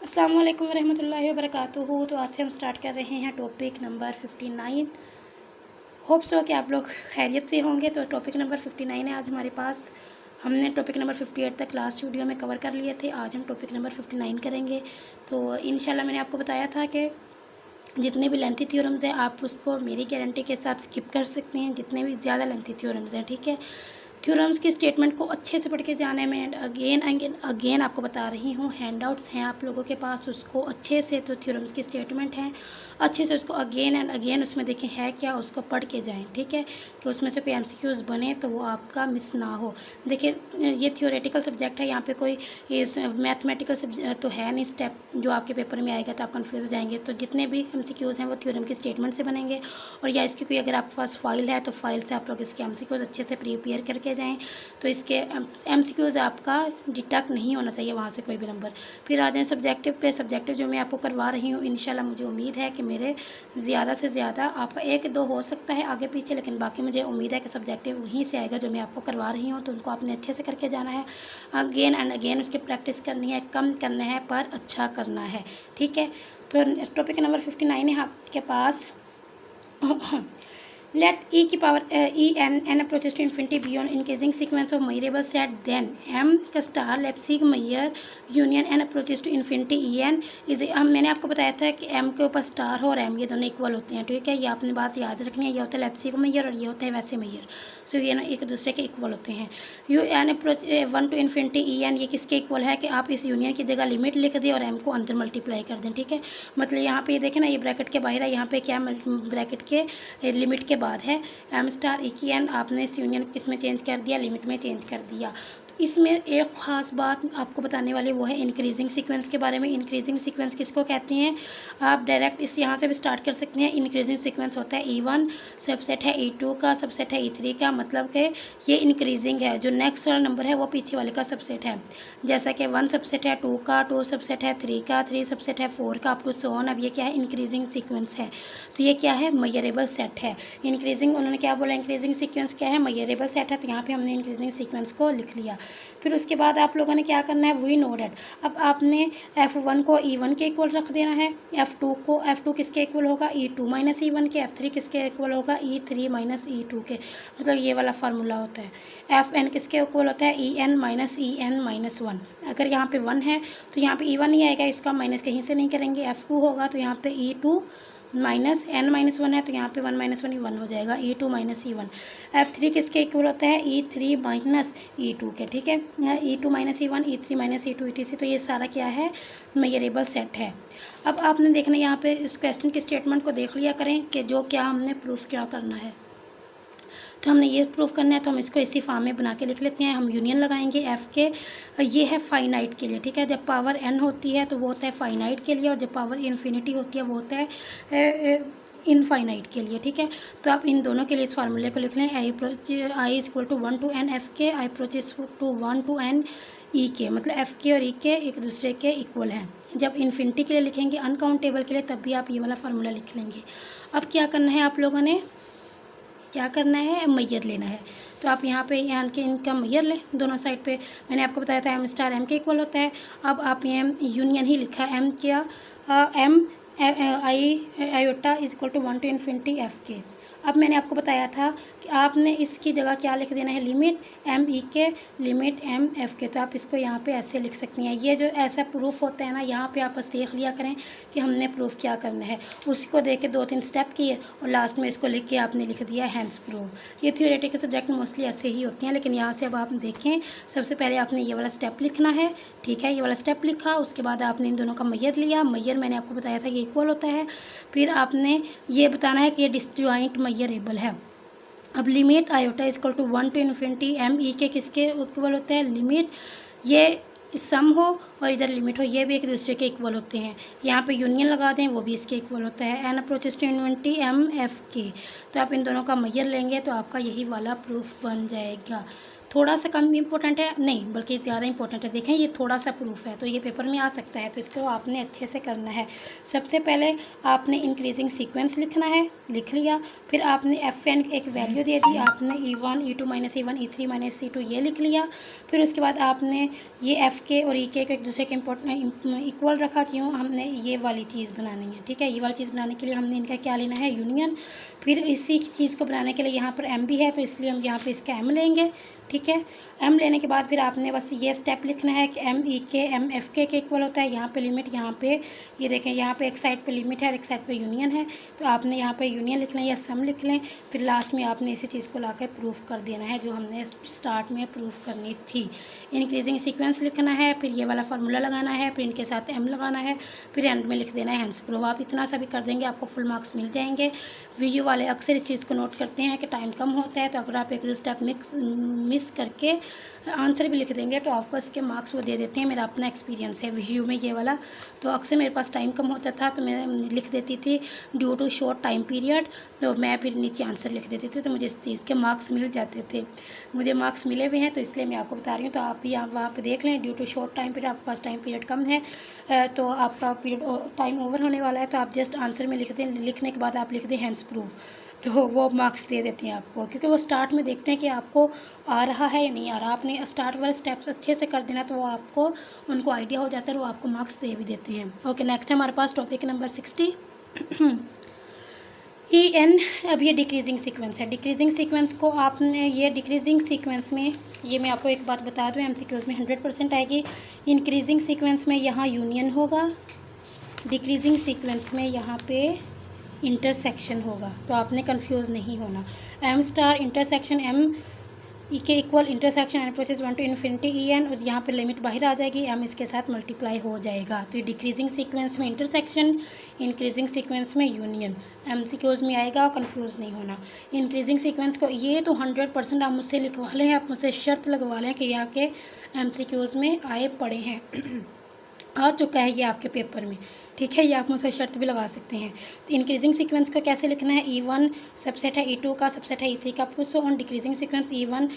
अस्सलाम वालेकुम रहमतुल्लाहि व बरकातुहू। तो आज से हम स्टार्ट कर रहे हैं टॉपिक नंबर 59। होप सो कि आप लोग खैरियत से होंगे। तो टॉपिक नंबर 59 है आज हमारे पास। हमने टॉपिक नंबर 58 तक लास्ट वीडियो में कवर कर लिए थे। आज हम टॉपिक नंबर 59 करेंगे। तो इंशाल्लाह मैंने आपको बताया था कि जितने भी लेंथी थ्योरम्स हैं आप उसको मेरी गारंटी के साथ स्किप कर सकते हैं, जितने भी ज़्यादा लेंथी थ्योरम्स हैं, ठीक है। थ्योरम्स की स्टेटमेंट को अच्छे से पढ़ के जाने में एंड अगेन आपको बता रही हूँ, हैंडआउट्स हैं आप लोगों के पास, उसको अच्छे से, तो थ्योरम्स की स्टेटमेंट है, अच्छे से उसको अगेन एंड अगेन उसमें देखें है क्या, उसको पढ़ के जाएं, ठीक है, कि उसमें से कोई एमसीक्यूज़ बने तो वो आपका मिस ना हो। देखिए ये थ्योरेटिकल सब्जेक्ट है, यहाँ पे कोई इस मैथमेटिकल सब्जेक्ट तो है नहीं स्टेप जो आपके पेपर में आएगा तो आप कंफ्यूज हो जाएंगे। तो जितने भी एमसीक्यूज़ हैं वो थ्योरम की स्टेटमेंट से बनेंगे, और या इसकी कोई अगर आपके पास फाइल है तो फाइल से आप लोग इसके एमसीक्यूज़ अच्छे से प्रिपेयर करके जाएँ, तो इसके एमसीक्यूज़ आपका डिडक्ट नहीं होना चाहिए वहाँ से कोई भी नंबर। फिर आ जाएँ सब्जेक्टिव पे। सब्जेक्टिव जो मैं आपको करवा रही हूँ इंशाल्लाह मुझे उम्मीद है कि मेरे ज़्यादा से ज़्यादा आपका 1-2 हो सकता है आगे पीछे, लेकिन बाकी मुझे उम्मीद है कि सब्जेक्टिव वहीं से आएगा जो मैं आपको करवा रही हूँ। तो उनको आपने अच्छे से करके जाना है, अगेन एंड अगेन उसकी प्रैक्टिस करनी है, कम करना है पर अच्छा करना है, ठीक है। तो टॉपिक नंबर 59 है आपके पास। Let e की power n approaches to infinity beyond increasing sequence of measurable set, then m का स्टार लेप्सिक मैयर union n approaches to infinity en is, मैंने आपको बताया था कि m के ऊपर स्टार हो और m ये दोनों इक्वल होते हैं, ठीक है। ये आपने बात याद रखनी है, ये होता है लेप्सिक मैयर और ये होता है वैसे मैयर, तो ये ना एक दूसरे के इक्वल होते हैं। You an approach 1 to infinity en ये किसके इक्वल है कि आप इस यूनियन की जगह लिमिट लिख दें और m को अंदर मल्टीप्लाई कर दें, ठीक है। मतलब यहाँ पे ये देखें ना, ये ब्रैकेट के बाहर है, यहाँ पे क्या ब्रैकेट के लिमिट के बाद है एम स्टार ई की एन, आपने इस यूनियन किस में चेंज कर दिया, लिमिट में चेंज कर दिया। तो इसमें एक ख़ास बात आपको बताने वाली वो है इंक्रीजिंग सीक्वेंस के बारे में। इंक्रीजिंग सीक्वेंस किसको कहते हैं, आप डायरेक्ट इस यहाँ से भी स्टार्ट कर सकते हैं। इंक्रीजिंग सीक्वेंस होता है E1 सबसेट है E2 का, सबसेट है E3 का, मतलब कि ये इंक्रीजिंग है, जो नेक्स्ट वाला नंबर है वो पीछे वाले का सबसेट है। जैसा कि 1 सबसेट है 2 का, 2 सबसेट है 3 का, 3 सबसेट है 4 का, अप टू सो ऑन। अब ये क्या है, इंक्रीजिंग सीक्वेंस है, तो ये क्या है, मेजरेबल सेट है। इंक्रीजिंग उन्होंने क्या बोला, इंक्रीजिंग सीक्वेंस क्या है, मेजरेबल सेट है, तो यहाँ पे हमने इंक्रीजिंग सीक्वेंस को लिख लिया। फिर उसके बाद आप लोगों ने क्या करना है, वी नो डेट। अब आपने F1 को E1 के इक्वल रख देना है, F2 किसके इक्वल होगा, E2 माइनस E1 के, F3 किसके इक्वल होगा, E3 माइनस E2 के, मतलब ये वाला फार्मूला होता है। Fn किसके इक्वल होता है, En माइनस En माइनस 1। अगर यहाँ पे 1 है तो यहाँ पे E1 ही आएगा, इसका माइनस कहीं से नहीं करेंगे। F2 होगा तो यहाँ पे E2 माइनस n माइनस 1 है तो यहाँ पे 1 माइनस 1 ही 1 हो जाएगा, E2 माइनस E1। F3 किसके इक्वल होता है, E3 माइनस E2 के, ठीक है। E2 minus E1, E3 minus E2 etc। तो ये सारा क्या है, मेजरेबल सेट है। अब आपने देखना यहाँ पे इस क्वेश्चन की स्टेटमेंट को देख लिया करें कि जो क्या हमने प्रूफ क्या करना है। तो हमने ये प्रूफ करना है तो हम इसको इसी फॉर्म में बना के लिख लेते हैं। हम यूनियन लगाएंगे एफ़ के, ये है फाइनाइट के लिए, ठीक है। जब पावर n होती है तो वो होता है फाइनाइट के लिए, और जब पावर इन्फिनिटी होती है वो होता है इनफाइनाइट के लिए, ठीक है। तो आप इन दोनों के लिए इस फार्मूले को लिख लें, I is equal to 1 to n F K, I approaches to 1 to n E K, मतलब एफ़ के और ई के एक दूसरे के इक्वल हैं। जब इन्फिनिटी के लिए लिखेंगे, अनकाउंटेबल के लिए, तब भी आप ये वाला फार्मूला लिख लेंगे। अब क्या करना है, आप लोगों ने क्या करना है, मैयर लेना है। तो आप यहाँ पे यहाँ के इनका मैयर लें दोनों साइड पे। मैंने आपको बताया था m स्टार m के इक्वल होता है। अब आप ये यूनियन ही लिखा है, m क्या, m iota is equal to 1 to infinity f k. अब मैंने आपको बताया था कि आपने इसकी जगह क्या लिख देना है, लिमिट m ई के, लिमिट m f के। तो आप इसको यहाँ पे ऐसे लिख सकती हैं। ये जो ऐसा प्रूफ होता है ना, यहाँ पे आप बस देख लिया करें कि हमने प्रूफ क्या करना है, उसको देख के 2-3 स्टेप किए और लास्ट में इसको लिख के आपने लिख दिया हैंड्स प्रूफ। ये थ्योरेटिकल सब्जेक्ट मोस्टली ऐसे ही होती हैं, लेकिन यहाँ से अब आप देखें, सबसे पहले आपने ये वाला स्टेप लिखना है, ठीक है। ये वाला स्टेप लिखा, उसके बाद आपने इन दोनों का मैयर लिया। मैयर मैंने आपको बताया था ये इक्वल होता है। फिर आपने ये बताना है कि ये डिसजॉइंट मैयरेबल है। अब limit iota equal to 1 to infinity m e k किसके इक्वल होता है, लिमिट ये सम हो और इधर लिमिट हो, ये भी एक दूसरे के इक्वल होते हैं। यहाँ पे यूनियन लगा दें, वो भी इसके इक्वल होता है, n approaches to infinity m f के। तो आप इन दोनों का मैयर लेंगे तो आपका यही वाला प्रूफ बन जाएगा। थोड़ा सा कम इम्पोर्टेंट है नहीं, बल्कि ज़्यादा इम्पोर्टेंट है। देखें, ये थोड़ा सा प्रूफ है, तो ये पेपर में आ सकता है, तो इसको आपने अच्छे से करना है। सबसे पहले आपने इंक्रीजिंग सीक्वेंस लिखना है, लिख लिया। फिर आपने FN एक वैल्यू दे दी, आपने E1 E2 minus E1 E3 minus E2 ये लिख लिया। फिर उसके बाद आपने ये FK और EK को एक दूसरे के इक्वल रखा। क्यों? हमने ये वाली चीज़ बनानी है, ठीक है। ये वाली चीज़ बनाने के लिए हमने इनका क्या लेना है? यूनियन। फिर इसी चीज़ को बनाने के लिए यहाँ पर M भी है, तो इसलिए हम यहाँ पर इसका M लेंगे, ठीक है। M लेने के बाद फिर आपने बस ये स्टेप लिखना है कि M EK M FK के इक्वल होता है। यहाँ पे लिमिट, यहाँ पे ये देखें, यहाँ पे एक साइड पे लिमिट है और एक साइड पे यूनियन है, तो आपने यहाँ पे यूनियन लिख लें या सम लिख लें। फिर लास्ट में आपने इसी चीज़ को लाकर प्रूफ कर देना है जो हमने स्टार्ट में प्रूफ करनी थी। इंक्रीजिंग सीक्वेंस लिखना है, फिर ये वाला फार्मूला लगाना है, फिर इनके साथ M लगाना है, फिर एंड में लिख देना है हेंस प्रूफ। आप इतना सा भी कर देंगे, आपको फुल मार्क्स मिल जाएंगे। वीडियो वाले अक्सर इस चीज़ को नोट करते हैं कि टाइम कम होता है, तो अगर आप एक स्टेप मिस करके आंसर भी लिख देंगे तो आपको इसके मार्क्स वो दे देते हैं। मेरा अपना एक्सपीरियंस है वीडियो में ये वाला। तो अक्सर मेरे पास टाइम कम होता था तो मैं लिख देती थी due to short time period, तो मैं फिर नीचे आंसर लिख देती थी, तो मुझे इस चीज़ के मार्क्स मिल जाते थे। मुझे मार्क्स मिले हुए हैं, तो इसलिए मैं आपको बता रही हूँ। तो आप भी वहाँ पर देख लें, due to short time period, आपके पास टाइम पीरियड कम है, तो आपका पीरियड टाइम ओवर होने वाला है, तो आप जस्ट आंसर में लिख दें। लिखने के बाद आप लिख दें हेंस प्रूफ, तो वो मार्क्स दे देते हैं आपको, क्योंकि वो स्टार्ट में देखते हैं कि आपको आ रहा है या नहीं आ रहा। आपने स्टार्ट वाले स्टेप्स अच्छे से कर देना, तो वो आपको उनको आइडिया हो जाता है और वो आपको मार्क्स दे भी देते हैं। ओके, नेक्स्ट हमारे पास टॉपिक नंबर 60 EN। अब ये डिक्रीजिंग सीक्वेंस है। डिक्रीजिंग सीक्वेंस को आपने, ये डिक्रीजिंग सीक्वेंस में, ये मैं आपको एक बात बता दूँ, MCQs में 100% आएगी। इंक्रीजिंग सीक्वेंस में यहाँ यूनियन होगा, डिक्रीजिंग सीक्वेंस में यहाँ पे इंटरसेक्शन होगा, तो आपने कंफ्यूज नहीं होना। M स्टार इंटरसेक्शन M के equal intersection n process 1 to infinity EN, और यहाँ पे लिमिट बाहर आ जाएगी, M इसके साथ मल्टीप्लाई हो जाएगा। तो ये डिक्रीजिंग सीक्वेंस में इंटरसेक्शन, इंक्रीजिंग सीक्वेंस में यूनियन, MCQs में आएगा, कंफ्यूज नहीं होना। इंक्रीजिंग सीक्वेंस को ये तो 100% आप मुझसे लिखवा लें, आप मुझसे शर्त लगवा लें कि यहाँ के MCQs में आए पड़े हैं आ चुका है ये आपके पेपर में, ठीक है। ये आप मुझसे शर्त भी लगा सकते हैं। तो इंक्रीजिंग सीक्वेंस को कैसे लिखना है? E1 सबसेट है E2 का, सबसेट है E3 का, plus on decreasing sequence E1,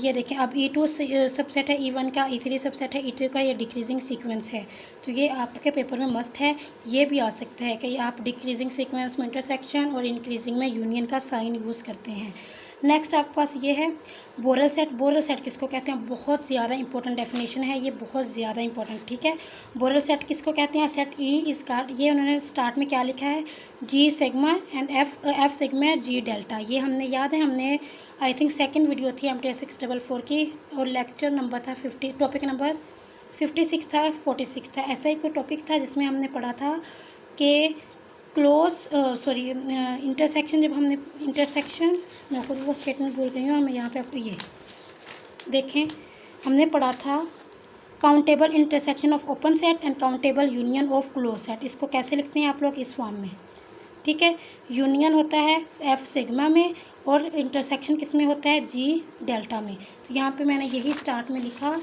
ये देखें, अब E2 सबसेट है E1 का, E3 सबसेट है E2 का, ये डिक्रीजिंग सीक्वेंस है, तो ये आपके पेपर में मस्ट है। ये भी आ सकता है कि आप डिक्रीजिंग सीक्वेंस में इंटरसेक्शन और इंक्रीजिंग में यूनियन का साइन यूज़ करते हैं। नेक्स्ट आपके पास ये है बोरल सेट। बोरल सेट किसको कहते हैं? बहुत ज़्यादा इंपॉर्टेंट डेफिनेशन है ये, बहुत ज़्यादा इंपॉर्टेंट, ठीक है। बोरल सेट किसको कहते हैं? सेट E इस कार, ये उन्होंने स्टार्ट में क्या लिखा है? G sigma and F sigma G delta. ये हमने याद है, हमने आई थिंक सेकंड वीडियो थी MTS 644 की, और लेक्चर नंबर था 50, टॉपिक नंबर 56 था, 46 था, ऐसा ही कोई टॉपिक था जिसमें हमने पढ़ा था कि इंटरसेक्शन, जब हमने इंटरसेक्शन, मैं खुद वो स्टेटमेंट भूल गई हूँ, मैं यहाँ पे आपको ये देखें, हमने पढ़ा था countable intersection of open set and countable union of close set. इसको कैसे लिखते हैं आप लोग? इस फॉर्म में, ठीक है। यूनियन होता है F सिग्मा में और इंटरसेक्शन किस में होता है? G डेल्टा में। तो यहाँ पे मैंने यही स्टार्ट में लिखा,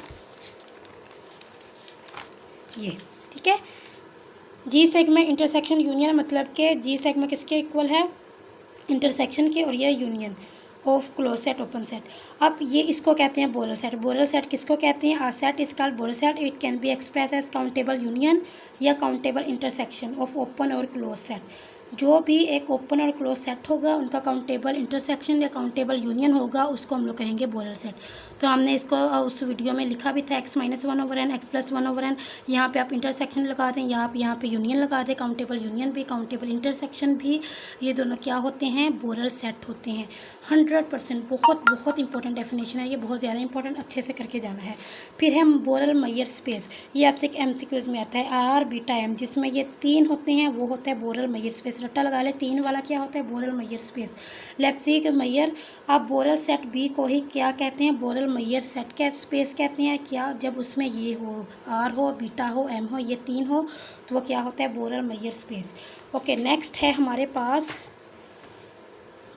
ये, ठीक है। G सेगमा इंटरसेक्शन यूनियन, मतलब कि G सेगमा किसके इक्वल है? इंटरसेक्शन के, और ये union of close set open set. अब ये इसको कहते हैं बोरल सेट। बोरल सेट किसको कहते हैं? A set is called Borel set, it can be express as countable union या काउंटेबल इंटरसेक्शन ऑफ ओपन और क्लोज सेट। जो भी एक ओपन और क्लोज सेट होगा उनका काउंटेबल इंटरसेक्शन या काउंटेबल यूनियन होगा, उसको हम लोग कहेंगे बोरल सेट। तो हमने इसको उस वीडियो में लिखा भी था, x-1/n x+1/n। यहाँ पे आप इंटरसेक्शन लगा दें या आप यहाँ पे यूनियन लगा दें, काउंटेबल यूनियन भी काउंटेबल इंटरसेक्शन भी, ये दोनों क्या होते हैं? बोरल सेट होते हैं। 100% बहुत इंपॉर्टेंट डेफिनेशन है ये, बहुत ज़्यादा इंपॉर्टेंट, अच्छे से करके जाना है। फिर है बोरल मैयर स्पेस, ये आपसे एक MCQs में आता है R बीटा M, जिसमें ये 3 होते हैं, वो होता है बोरल मैयर स्पेस। रट्टा लगा ले, 3 वाला क्या होता है? बोरल मैयर स्पेस। लेप्जिग मैयर, आप बोरल सेट B को ही क्या कहते हैं? बोरल मैयर सेट का स्पेस कहते हैं। क्या? जब उसमें ये हो, R हो, बीटा हो, M हो, ये 3 हो, तो वो क्या होता है? बोरल मैयर स्पेस। ओके, नेक्स्ट है हमारे पास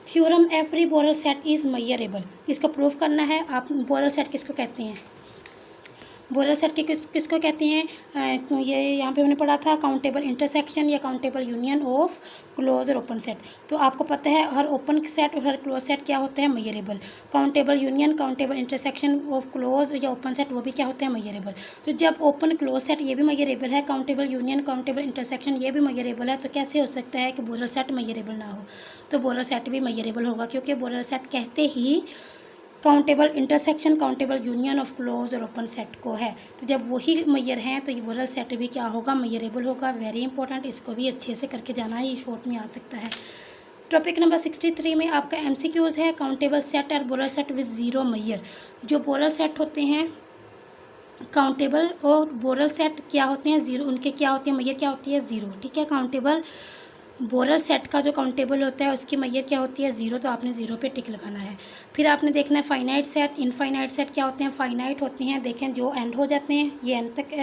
थ्योरम एवरी बोरल सेट इज़ मैयरेबल। इसको प्रूव करना है। आप बोरल सेट किसको कहते हैं? बोरल सेट के किसको कहते हैं? ये यहाँ पे हमने पढ़ा था काउंटेबल इंटरसेक्शन या काउंटेबल यूनियन ऑफ क्लोज और ओपन सेट। तो आपको पता है हर ओपन सेट और हर क्लोज सेट क्या होते हैं? Measurable. Countable union, countable intersection of close या ओपन सेट वो भी क्या होते हैं? मेजरेबल। तो जब ओपन क्लोज सेट ये भी मेजरेबल है, काउंटेबल यूनियन काउंटेबल इंटरसेक्शन ये भी मेजरेबल है, तो कैसे हो सकता है कि बोरल सेट मेजरेबल ना हो? तो बोरल सेट भी मेजरेबल होगा, क्योंकि बोरल सेट कहते ही countable intersection countable union of close और ओपन सेट को है। तो जब वही मैयर हैं तो ये बोरल सेट भी क्या होगा? मेजरेबल होगा। वेरी इंपॉर्टेंट, इसको भी अच्छे से करके जाना है, ये शॉर्ट में आ सकता है। टॉपिक नंबर 63 में आपका MCQs है काउंटेबल सेट और बोरल सेट विद ज़ीरो मैयर। जो बोरल सेट होते हैं काउंटेबल और बोरल सेट क्या होते हैं? ज़ीरो। उनके क्या होते हैं? मैयर क्या होती है? ज़ीरो। ठीक है, काउंटेबल बोरल सेट का जो काउंटेबल होता है उसकी मैयर क्या होती है? ज़ीरो। तो आपने ज़ीरो पे टिक लगाना है। फिर आपने देखना है फाइनाइट सेट, इनफाइनाइट सेट क्या होते हैं? फाइनाइट होते हैं, देखें जो एंड हो जाते हैं, ये एंड तक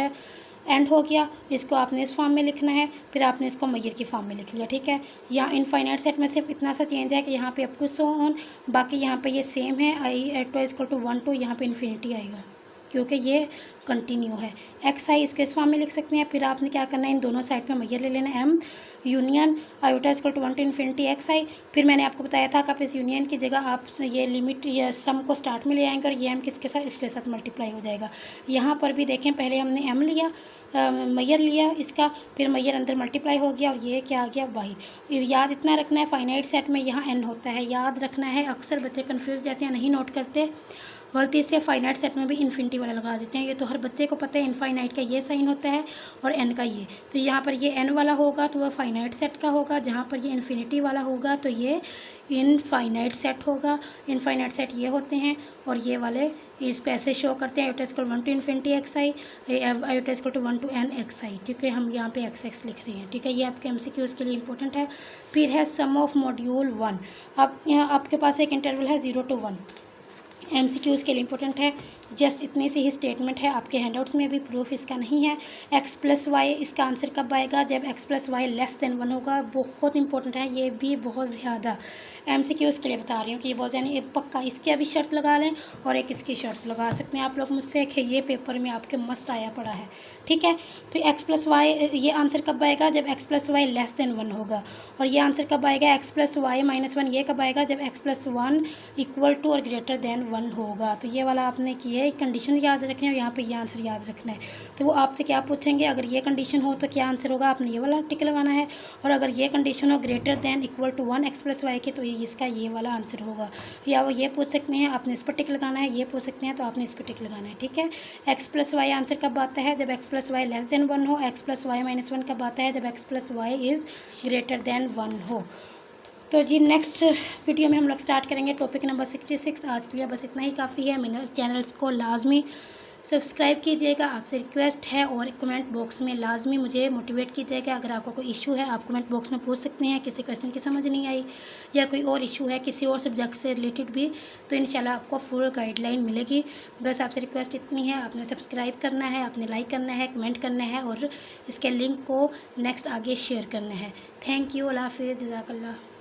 एंड हो गया, इसको आपने इस फॉर्म में लिखना है, फिर आपने इसको मैयर की फॉर्म में लिख लिया। ठीक है, यहाँ इनफाइनाइट सेट में सिर्फ इतना सा चेंज है कि यहाँ पे अप टू सो ऑन, बाकी यहाँ पे ये सेम है, आई एट टू इक्वल टू 1 2, यहाँ पे इन्फिनिटी आएगा क्योंकि ये कंटिन्यू है। एक्स आई इसके इस फॉर्म में लिख सकते हैं। फिर आपने क्या करना है, इन दोनों साइड पे मैयर ले लेना है, M union iota equal to 1 to infinity X I. फिर मैंने आपको बताया था कि आप इस यूनियन की जगह आप ये लिमिट या सम को स्टार्ट में ले आएंगे और ये एम किसके साथ? इसके साथ मल्टीप्लाई हो जाएगा। यहाँ पर भी देखें, पहले हमने एम लिया, मैयर लिया इसका, फिर मैयर अंदर मल्टीप्लाई हो गया और ये क्या आ गया? बाहर। याद इतना रखना है फाइनाइट सेट में यहाँ एन होता है, याद रखना है। अक्सर बच्चे कन्फ्यूज जाते हैं, नहीं नोट करते, गलती से फाइनाइट सेट में भी इन्फिनिटी वाला लगा देते हैं। ये तो हर बच्चे को पता है, इनफाइनाइट का ये साइन होता है और एन का ये। तो यहाँ पर ये एन वाला होगा तो वह फाइनाइट सेट का होगा, जहाँ पर ये इन्फिनिटी वाला होगा तो ये इनफाइनाइट सेट होगा। इनफाइनाइट सेट ये होते हैं और ये वाले इसको ऐसे शो करते हैं, iota equal 1 to infinity X I, iota equal to 1 to N X I. ठीक है, हम यहाँ पे एक्स एक्स लिख रहे हैं। ठीक है, ये आपके MCQs के लिए इंपॉर्टेंट है। फिर है सम ऑफ मॉड्यूल 1। अब यहाँ आपके पास एक इंटरवल है 0 to 1, MCQs के लिए इंपॉर्टेंट है। जस्ट इतनी सी ही स्टेटमेंट है, आपके हैंडआउट्स में भी प्रूफ इसका नहीं है। x प्लस वाई, इसका आंसर कब आएगा? जब x plus y less than 1 होगा। बहुत इंपॉर्टेंट है ये भी, बहुत ज़्यादा MCQs के लिए बता रही हूँ कि ये बहुत यानी पक्का इसकी अभी शर्त लगा लें और एक इसकी शर्त लगा सकते हैं आप लोग मुझसे कि ये पेपर में आपके मस्ट आया पड़ा है। ठीक है, तो x प्लस वाई ये आंसर कब आएगा? जब x plus y less than 1 होगा। और ये आंसर कब आएगा? x प्लस वाई माइनस 1 ये कब आएगा? जब x प्लस 1 इक्वल टू और ग्रेटर देन 1 होगा। तो ये वाला आपने किए, कंडीशन याद रखनी है और यहाँ पे ये आंसर याद रखना है। तो वो आपसे क्या पूछेंगे, अगर ये कंडीशन हो तो क्या आंसर होगा? आपने ये वाला टिक लगाना है, और अगर ये कंडीशन हो greater than equal to 1 x plus y की, तो ये इसका ये वाला आंसर होगा। या वो ये पूछ सकते हैं, आपने इस पर टिक लगाना है, ये पूछ सकते हैं तो आपने इस पर टिक लगाना है। ठीक है, x प्लस वाई आंसर कब आता है? जब x plus y less than 1 हो। x प्लस वाई माइनस 1 कब आता है? जब x plus y is greater than 1 हो। तो जी नेक्स्ट वीडियो में हम लोग स्टार्ट करेंगे टॉपिक नंबर 66। आज के लिए बस इतना ही काफ़ी है। मेरे चैनल को लाजमी सब्सक्राइब कीजिएगा, आपसे रिक्वेस्ट है, और कमेंट बॉक्स में लाजमी मुझे मोटिवेट कीजिएगा। अगर आपको कोई इशू है आप कमेंट बॉक्स में पूछ सकते हैं, किसी क्वेश्चन की समझ नहीं आई या कोई और इशू है किसी और सब्जेक्ट से रिलेटेड भी, तो इंशाल्लाह आपको फुल गाइडलाइन मिलेगी। बस आपसे रिक्वेस्ट इतनी है, आपने सब्सक्राइब करना है, आपने लाइक करना है, कमेंट करना है और इसके लिंक को नेक्स्ट आगे शेयर करना है। थैंक यू, अल्लाह हाफिज़, जज़ाकल्लाह।